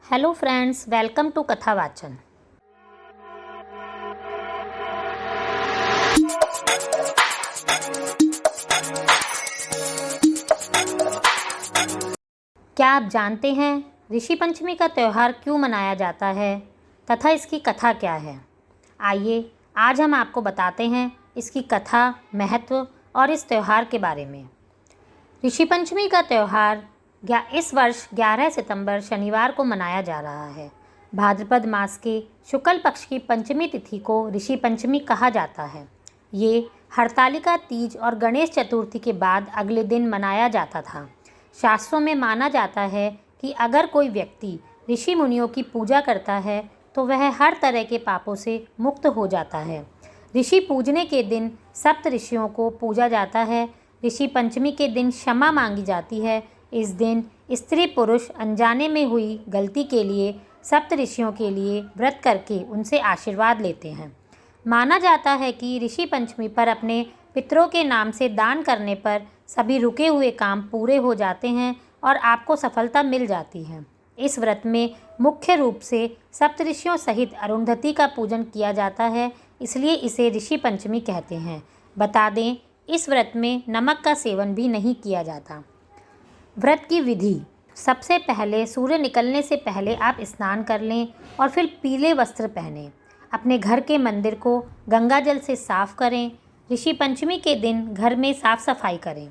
Hello friends, welcome to कथा वाचन। क्या आप जानते हैं ऋषि पंचमी का त्यौहार क्यों मनाया जाता है तथा इसकी कथा क्या है? आइए आज हम आपको बताते हैं इसकी कथा, महत्व और इस त्यौहार के बारे में। ऋषि पंचमी का त्यौहार इस वर्ष 11 सितंबर शनिवार को मनाया जा रहा है। भाद्रपद मास के शुक्ल पक्ष की पंचमी तिथि को ऋषि पंचमी कहा जाता है। ये हरतालिका तीज और गणेश चतुर्थी के बाद अगले दिन मनाया जाता था। शास्त्रों में माना जाता है कि अगर कोई व्यक्ति ऋषि मुनियों की पूजा करता है तो वह हर तरह के पापों से मुक्त हो जाता है। ऋषि पूजने के दिन सप्त ऋषियों को पूजा जाता है। ऋषि पंचमी के दिन क्षमा मांगी जाती है। इस दिन स्त्री पुरुष अनजाने में हुई गलती के लिए सप्त ऋषियों के लिए व्रत करके उनसे आशीर्वाद लेते हैं। माना जाता है कि ऋषि पंचमी पर अपने पितरों के नाम से दान करने पर सभी रुके हुए काम पूरे हो जाते हैं और आपको सफलता मिल जाती है। इस व्रत में मुख्य रूप से सप्तऋषियों सहित अरुंधति का पूजन किया जाता है, इसलिए इसे ऋषि पंचमी कहते हैं। बता दें, इस व्रत में नमक का सेवन भी नहीं किया जाता। व्रत की विधि: सबसे पहले सूर्य निकलने से पहले आप स्नान कर लें और फिर पीले वस्त्र पहनें। अपने घर के मंदिर को गंगा जल से साफ करें। ऋषि पंचमी के दिन घर में साफ सफाई करें।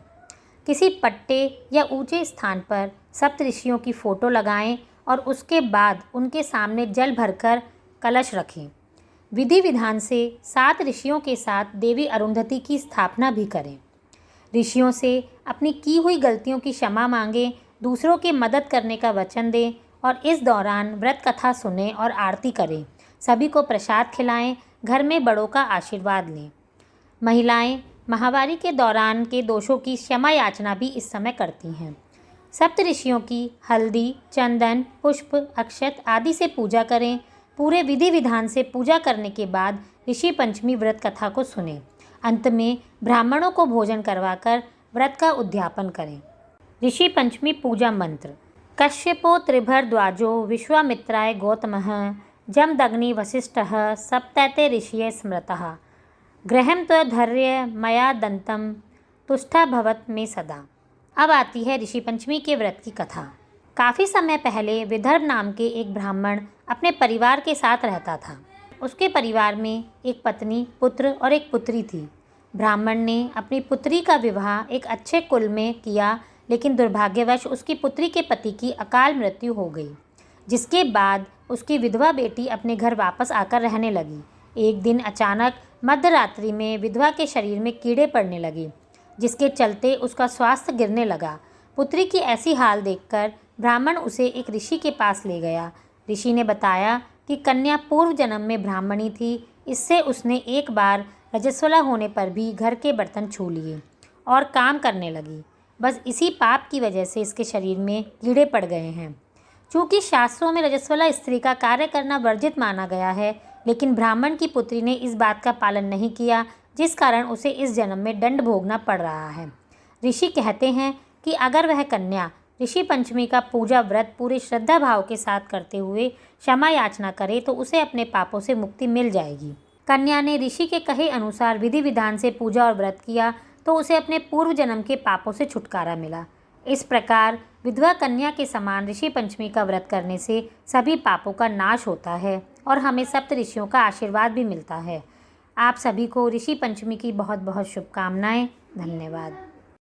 किसी पट्टे या ऊंचे स्थान पर सप्त ऋषियों की फ़ोटो लगाएं और उसके बाद उनके सामने जल भरकर कलश रखें। विधि विधान से 7 ऋषियों के साथ देवी अरुंधति की स्थापना भी करें। ऋषियों से अपनी की हुई गलतियों की क्षमा मांगें, दूसरों की मदद करने का वचन दें और इस दौरान व्रत कथा सुनें और आरती करें। सभी को प्रसाद खिलाएं, घर में बड़ों का आशीर्वाद लें। महिलाएं माहवारी के दौरान के दोषों की क्षमा याचना भी इस समय करती हैं। सप्त ऋषियों की हल्दी, चंदन, पुष्प, अक्षत आदि से पूजा करें। पूरे विधि विधान से पूजा करने के बाद ऋषि पंचमी व्रत कथा को सुनें। अंत में ब्राह्मणों को भोजन करवाकर व्रत का उद्यापन करें। ऋषि पंचमी पूजा मंत्र: कश्यपो त्रिभरद्वाजो विश्वामित्राय गौतमः जमदग्नि वसिष्ठः सप्तैते ऋषिये स्मृतः गृहं त्वधर्य मया दंतं तुष्टा भवत में सदा। अब आती है ऋषि पंचमी के व्रत की कथा। काफ़ी समय पहले विदर्भ नाम के एक ब्राह्मण अपने परिवार के साथ रहता था। उसके परिवार में एक पत्नी, पुत्र और एक पुत्री थी। ब्राह्मण ने अपनी पुत्री का विवाह एक अच्छे कुल में किया, लेकिन दुर्भाग्यवश उसकी पुत्री के पति की अकाल मृत्यु हो गई, जिसके बाद उसकी विधवा बेटी अपने घर वापस आकर रहने लगी। एक दिन अचानक मध्य रात्रि में विधवा के शरीर में कीड़े पड़ने लगे, जिसके चलते उसका स्वास्थ्य गिरने लगा। पुत्री की ऐसी हाल देखकर ब्राह्मण उसे एक ऋषि के पास ले गया। ऋषि ने बताया कि कन्या पूर्व जन्म में ब्राह्मणी थी। इससे उसने एक बार रजस्वला होने पर भी घर के बर्तन छू लिए और काम करने लगी। बस इसी पाप की वजह से इसके शरीर में कीड़े पड़ गए हैं। चूँकि शास्त्रों में रजस्वला स्त्री का कार्य करना वर्जित माना गया है, लेकिन ब्राह्मण की पुत्री ने इस बात का पालन नहीं किया, जिस कारण उसे इस जन्म में दंड भोगना पड़ रहा है। ऋषि कहते हैं कि अगर वह कन्या ऋषि पंचमी का पूजा व्रत पूरे श्रद्धा भाव के साथ करते हुए क्षमा याचना करे तो उसे अपने पापों से मुक्ति मिल जाएगी। कन्या ने ऋषि के कहे अनुसार विधि विधान से पूजा और व्रत किया तो उसे अपने पूर्व जन्म के पापों से छुटकारा मिला। इस प्रकार विधवा कन्या के समान ऋषि पंचमी का व्रत करने से सभी पापों का नाश होता है और हमें सप्त ऋषियों का आशीर्वाद भी मिलता है। आप सभी को ऋषि पंचमी की बहुत बहुत शुभकामनाएं। धन्यवाद।